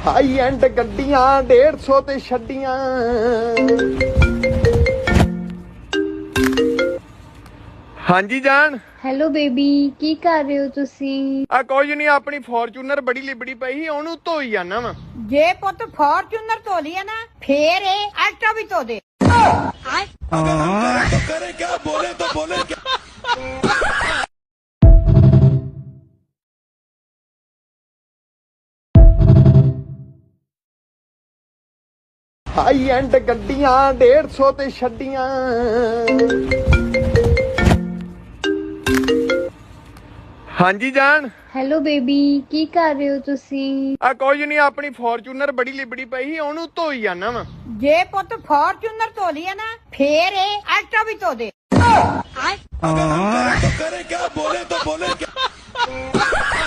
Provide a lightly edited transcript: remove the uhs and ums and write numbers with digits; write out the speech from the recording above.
High end ਗੱਡੀਆਂ 150 ਤੇ ਛੱਡੀਆਂ। ਹਾਂਜੀ ਜਾਨ। ਹੈਲੋ ਬੇਬੀ, ਕੀ ਕਰ ਰਹੇ ਹੋ ਤੁਸੀਂ? ਆ ਕੁਝ ਨਹੀਂ, ਆਪਣੀ ਫੋਰਚੂਨਰ ਬੜੀ ਲਿਬੜੀ ਪਈ ਸੀ, ਉਹਨੂੰ ਧੋਈ ਜਾਣਾ ਵਾ। ਜੇ ਪੁੱਤ ਫॉर्च्यूनर ਧੋ ਲਿਆ ਨਾ ਫੇਰ ਇਹ ਐਕਟਾ ਵੀ ਧੋ ਦੇ। करे क्या बोले तो बोले क्या। ਹਾਈ ਐਂਡ ਗੱਡੀਆਂ 150 ਤੇ ਛੱਡੀਆਂ। ਹਾਂਜੀ ਜਾਨ। ਹੈਲੋ ਬੇਬੀ, ਕੀ ਕਰ ਰਹੇ ਹੋ ਤੁਸੀਂ? ਆ ਕੁਝ ਨਹੀਂ, ਆਪਣੀ ਫੋਰਚੂਨਰ ਬੜੀ ਲਿਬੜੀ ਪਈ ਸੀ, ਉਹਨੂੰ ਧੋਈ ਜਾਣਾ ਵਾ। ਜੇ ਪੁੱਤ ਫॉर्च्यूनर ਧੋ ਲਿਆ ਨਾ ਫੇਰ ਇਹ ਐਕਟਾ ਵੀ ਧੋ ਦੇ। करे क्या बोले तो बोले क्या।